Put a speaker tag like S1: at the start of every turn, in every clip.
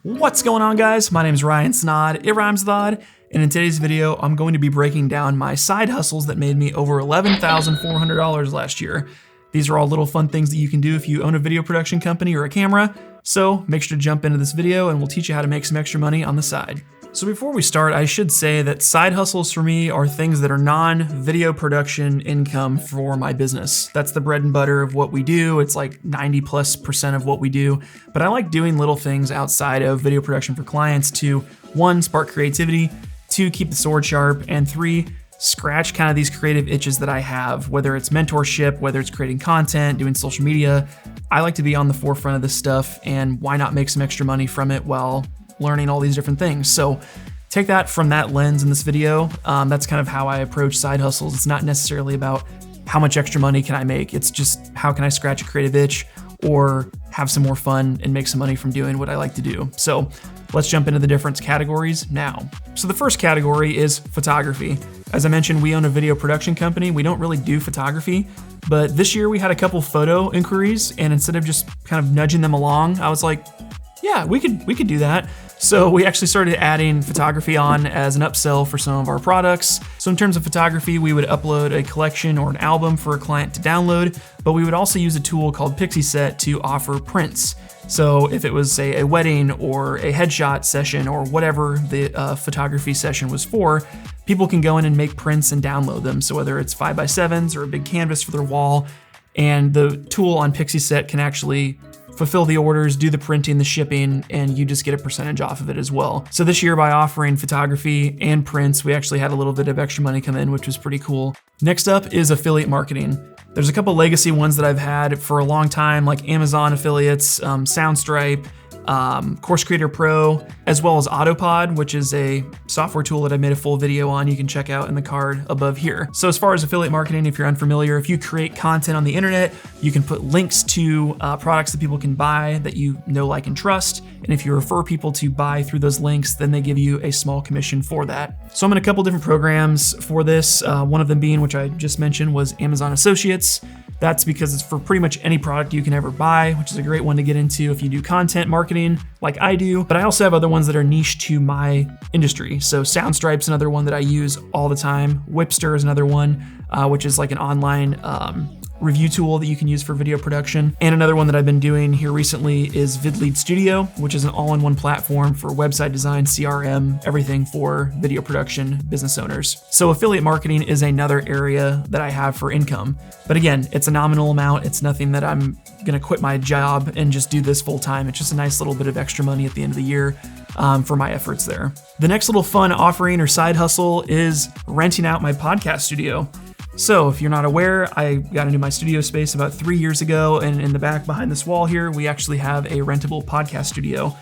S1: What's going on, guys? My name is Ryan Snod, it rhymes with odd, and in today's video, I'm going to be breaking down my side hustles that made me over $11,400 last year. These are all little fun things that you can do if you own a video production company or a camera, so make sure to jump into this video and we'll teach you how to make some extra money on the side. So before we start, I should say that side hustles for me are things that are non-video production income for my business. That's the bread and butter of what we do. It's like 90+% of what we do. But I like doing little things outside of video production for clients to, 1, spark creativity, 2, keep the sword sharp, and 3, scratch kind of these creative itches that I have, whether it's mentorship, whether it's creating content, doing social media. I like to be on the forefront of this stuff, and why not make some extra money from it while learning all these different things. So take that from that lens in this video. That's kind of how I approach side hustles. It's not necessarily about how much extra money can I make. It's just how can I scratch a creative itch or have some more fun and make some money from doing what I like to do. So let's jump into the different categories now. So the first category is photography. As I mentioned, we own a video production company. We don't really do photography, but this year we had a couple photo inquiries, and instead of just kind of nudging them along, I was like, yeah, we could do that. So we actually started adding photography on as an upsell for some of our products. So in terms of photography, we would upload a collection or an album for a client to download, but we would also use a tool called Pixieset to offer prints. So if it was, say, a wedding or a headshot session or whatever the photography session was for, people can go in and make prints and download them. So whether it's 5x7s or a big canvas for their wall, and the tool on Pixieset can actually fulfill the orders, do the printing, the shipping, and you just get a percentage off of it as well. So this year, by offering photography and prints, we actually had a little bit of extra money come in, which was pretty cool. Next up is affiliate marketing. There's a couple legacy ones that I've had for a long time, like Amazon affiliates, Soundstripe, Course Creator Pro, as well as Autopod, which is a software tool that I made a full video on. You can check out in the card above here. So as far as affiliate marketing, if you're unfamiliar, if you create content on the internet, you can put links to products that people can buy that you know, like, and trust. And if you refer people to buy through those links, then they give you a small commission for that. So I'm in a couple different programs for this. One of them being, which I just mentioned, was Amazon Associates. That's because it's for pretty much any product you can ever buy, which is a great one to get into if you do content marketing like I do. But I also have other ones that are niche to my industry. So Soundstripe's another one that I use all the time. Whipster is another one, which is like an online review tool that you can use for video production. And another one that I've been doing here recently is VidLead Studio, which is an all-in-one platform for website design, CRM, everything for video production business owners. So affiliate marketing is another area that I have for income. But again, it's a nominal amount. It's nothing that I'm gonna quit my job and just do this full time. It's just a nice little bit of extra money at the end of the year for my efforts there. The next little fun offering or side hustle is renting out my podcast studio. So if you're not aware, I got into my studio space about 3 years ago, and in the back behind this wall here, we actually have a rentable podcast studio.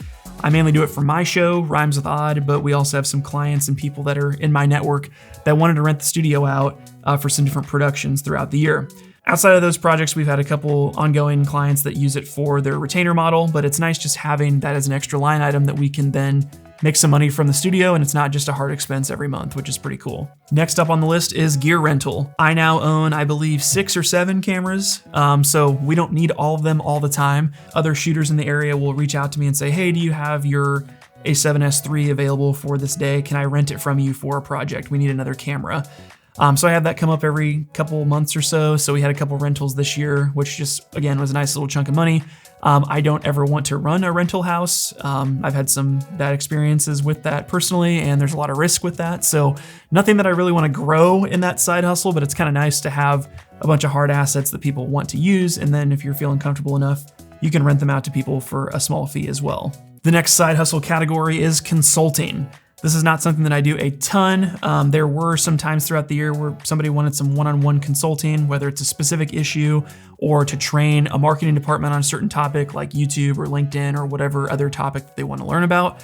S1: I mainly do it for my show, Rhymes with Odd, but we also have some clients and people that are in my network that wanted to rent the studio out for some different productions throughout the year. Outside of those projects, we've had a couple ongoing clients that use it for their retainer model, but it's nice just having that as an extra line item that we can then make some money from the studio, and it's not just a hard expense every month, which is pretty cool. Next up on the list is gear rental. I now own, I believe, 6 or 7 cameras, so we don't need all of them all the time. Other shooters in the area will reach out to me and say, hey, do you have your A7S III available for this day? Can I rent it from you for a project? We need another camera. So I have that come up every couple months or so. So we had a couple rentals this year, which just, again, was a nice little chunk of money. I don't ever want to run a rental house. I've had some bad experiences with that personally, and there's a lot of risk with that. So nothing that I really want to grow in that side hustle, but it's kind of nice to have a bunch of hard assets that people want to use. And then if you're feeling comfortable enough, you can rent them out to people for a small fee as well. The next side hustle category is consulting. This is not something that I do a ton. There were some times throughout the year where somebody wanted some one-on-one consulting, whether it's a specific issue or to train a marketing department on a certain topic like YouTube or LinkedIn or whatever other topic that they want to learn about.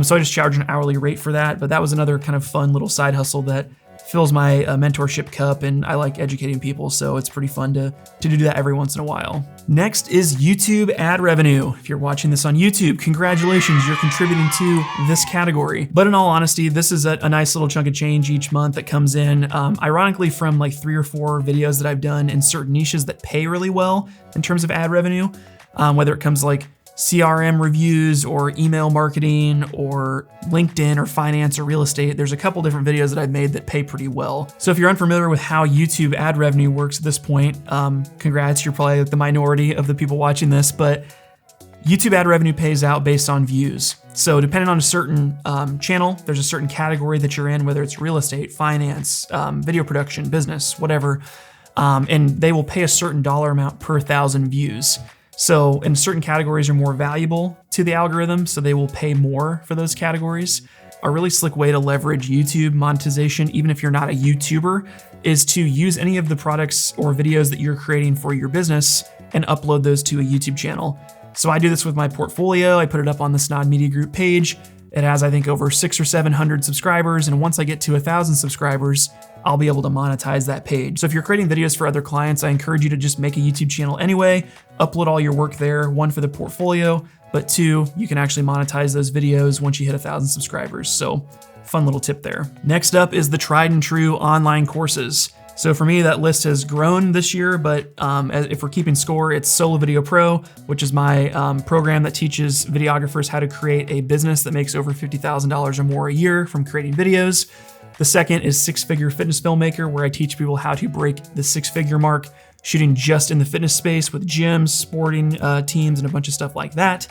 S1: So I just charge an hourly rate for that. But that was another kind of fun little side hustle that fills my mentorship cup, and I like educating people, so it's pretty fun to do that every once in a while. Next is YouTube ad revenue. If you're watching this on YouTube, congratulations, you're contributing to this category. But in all honesty, this is a nice little chunk of change each month that comes in, ironically from like 3 or 4 videos that I've done in certain niches that pay really well in terms of ad revenue, whether it comes like CRM reviews or email marketing or LinkedIn or finance or real estate. There's a couple different videos that I've made that pay pretty well. So if you're unfamiliar with how YouTube ad revenue works at this point, congrats, you're probably the minority of the people watching this, but YouTube ad revenue pays out based on views. So depending on a certain channel, there's a certain category that you're in, whether it's real estate, finance, video production, business, whatever, and they will pay a certain dollar amount per 1,000 views. So, and certain categories are more valuable to the algorithm, so they will pay more for those categories. A really slick way to leverage YouTube monetization, even if you're not a YouTuber, is to use any of the products or videos that you're creating for your business and upload those to a YouTube channel. So I do this with my portfolio. I put it up on the Snod Media Group page. It has, I think, over 600 or 700 subscribers. And once I get to 1,000 subscribers, I'll be able to monetize that page. So if you're creating videos for other clients, I encourage you to just make a YouTube channel anyway, upload all your work there, one for the portfolio, but two, you can actually monetize those videos once you hit 1,000 subscribers. So fun little tip there. Next up is the tried and true online courses. So for me, that list has grown this year, but if we're keeping score, it's Solo Video Pro, which is my program that teaches videographers how to create a business that makes over $50,000 or more a year from creating videos. The second is Six Figure Fitness Filmmaker, where I teach people how to break the six-figure mark, shooting just in the fitness space with gyms, sporting teams, and a bunch of stuff like that.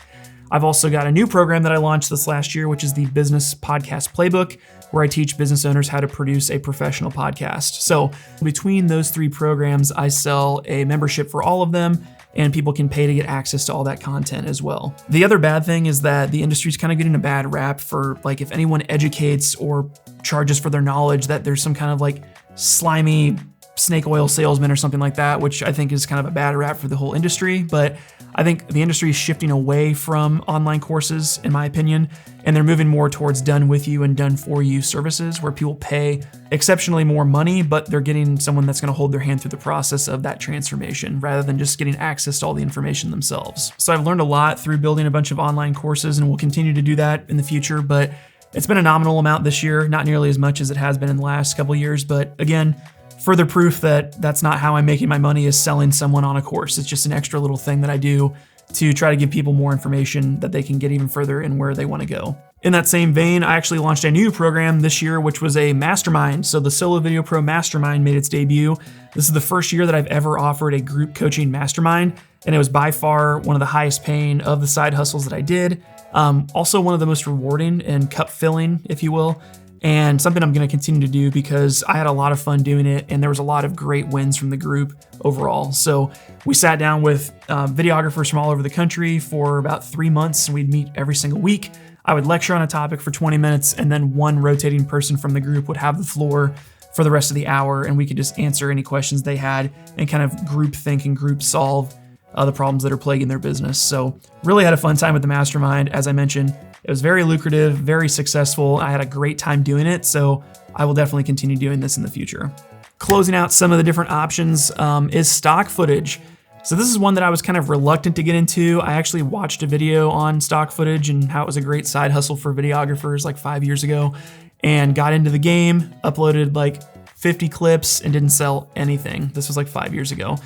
S1: I've also got a new program that I launched this last year, which is the Business Podcast Playbook, where I teach business owners how to produce a professional podcast. So between those three programs, I sell a membership for all of them, and people can pay to get access to all that content as well. The other bad thing is that the industry's kind of getting a bad rap for, like, if anyone educates or charges for their knowledge, that there's some kind of like slimy snake oil salesman or something like that, which I think is kind of a bad rap for the whole industry. But I think the industry is shifting away from online courses, in my opinion, and they're moving more towards done with you and done for you services, where people pay exceptionally more money, but they're getting someone that's going to hold their hand through the process of that transformation rather than just getting access to all the information themselves. So I've learned a lot through building a bunch of online courses, and will continue to do that in the future, but it's been a nominal amount this year, not nearly as much as it has been in the last couple of years. But again, further proof that that's not how I'm making my money, is selling someone on a course. It's just an extra little thing that I do to try to give people more information that they can get even further in where they want to go. In that same vein, I actually launched a new program this year, which was a mastermind. So the Solo Video Pro Mastermind made its debut. This is the first year that I've ever offered a group coaching mastermind, and it was by far one of the highest paying of the side hustles that I did. Also one of the most rewarding and cup filling, if you will, and something I'm going to continue to do because I had a lot of fun doing it, and there was a lot of great wins from the group overall. So we sat down with videographers from all over the country for about 3 months, and we'd meet every single week. I would lecture on a topic for 20 minutes, and then one rotating person from the group would have the floor for the rest of the hour, and we could just answer any questions they had and kind of group think and group solve the problems that are plaguing their business. So really had a fun time with the mastermind. As I mentioned, it was very lucrative, very successful. I had a great time doing it, so I will definitely continue doing this in the future. Closing out some of the different options is stock footage. So this is one that I was kind of reluctant to get into. I actually watched a video on stock footage and how it was a great side hustle for videographers like 5 years ago, and got into the game, uploaded like 50 clips and didn't sell anything. This was like 5 years ago.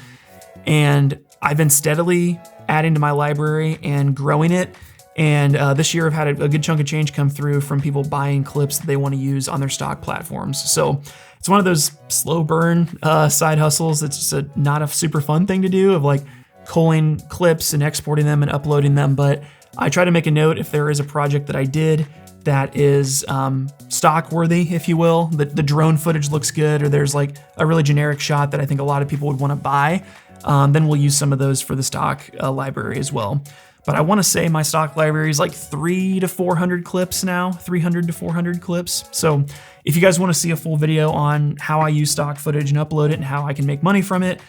S1: And I've been steadily adding to my library and growing it. And this year I've had a good chunk of change come through from people buying clips that they want to use on their stock platforms. So it's one of those slow burn side hustles. It's just not a super fun thing to do, of like culling clips and exporting them and uploading them. But I try to make a note if there is a project that I did that is stock worthy, if you will. The drone footage looks good, or there's like a really generic shot that I think a lot of people would want to buy. Then we'll use some of those for the stock library as well. But I want to say my stock library is like 300 to 400 clips now, 300 to 400 clips. So if you guys want to see a full video on how I use stock footage and upload it and how I can make money from it,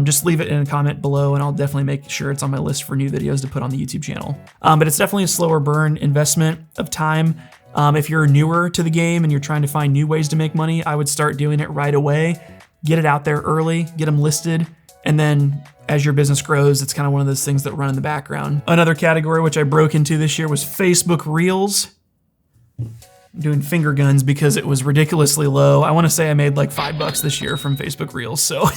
S1: just leave it in a comment below, and I'll definitely make sure it's on my list for new videos to put on the YouTube channel. But it's definitely a slower burn investment of time. If you're newer to the game and you're trying to find new ways to make money, I would start doing it right away. Get it out there early, get them listed, and then as your business grows, it's kind of one of those things that run in the background. Another category which I broke into this year was Facebook Reels. I'm doing finger guns because it was ridiculously low. I want to say I made like $5 this year from Facebook Reels. So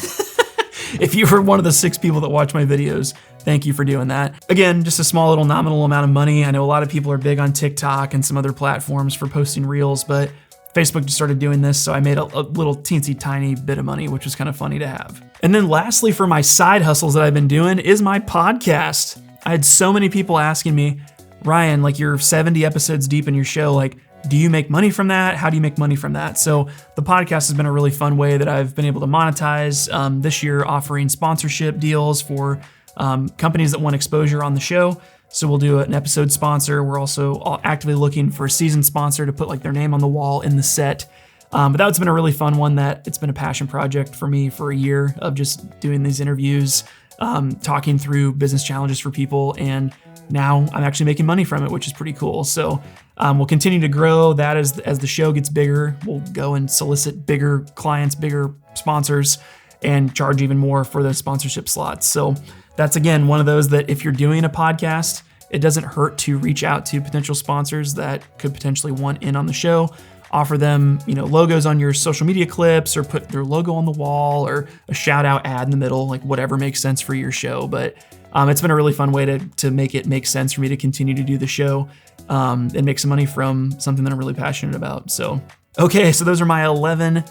S1: If you were one of the 6 people that watch my videos, thank you for doing that. Again, just a small little nominal amount of money. I know a lot of people are big on TikTok and some other platforms for posting reels, but Facebook just started doing this, so I made a little teensy tiny bit of money, which was kind of funny to have. And then lastly, for my side hustles that I've been doing is my podcast. I had so many people asking me, Ryan, like you're 70 episodes deep in your show, like, do you make money from that? How do you make money from that? So the podcast has been a really fun way that I've been able to monetize this year, offering sponsorship deals for companies that want exposure on the show. So we'll do an episode sponsor. We're also actively looking for a season sponsor to put like their name on the wall in the set. But that's been a really fun one that it's been a passion project for me for a year of just doing these interviews, talking through business challenges for people. And now I'm actually making money from it, which is pretty cool. So we'll continue to grow that as the show gets bigger. We'll go and solicit bigger clients, bigger sponsors, and charge even more for those sponsorship slots. So that's, again, one of those that if you're doing a podcast, it doesn't hurt to reach out to potential sponsors that could potentially want in on the show. Offer them, logos on your social media clips, or put their logo on the wall, or a shout out ad in the middle, like whatever makes sense for your show. But it's been a really fun way to make it make sense for me to continue to do the show and make some money from something that I'm really passionate about. So, okay, so those are my 11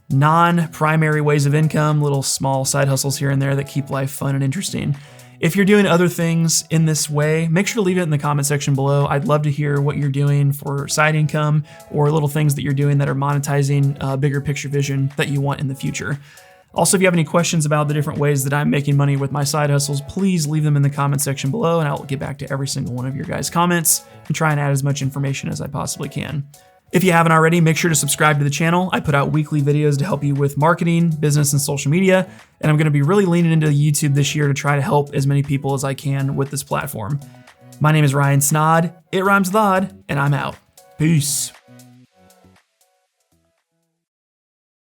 S1: non-primary ways of income, little small side hustles here and there that keep life fun and interesting. If you're doing other things in this way, make sure to leave it in the comment section below. I'd love to hear what you're doing for side income or little things that you're doing that are monetizing a bigger picture vision that you want in the future. Also, if you have any questions about the different ways that I'm making money with my side hustles, please leave them in the comment section below and I'll get back to every single one of your guys' comments and try and add as much information as I possibly can. If you haven't already, make sure to subscribe to the channel. I put out weekly videos to help you with marketing, business, and social media, and I'm going to be really leaning into YouTube this year to try to help as many people as I can with this platform. My name is Ryan Snod, it rhymes with odd, and I'm out. Peace.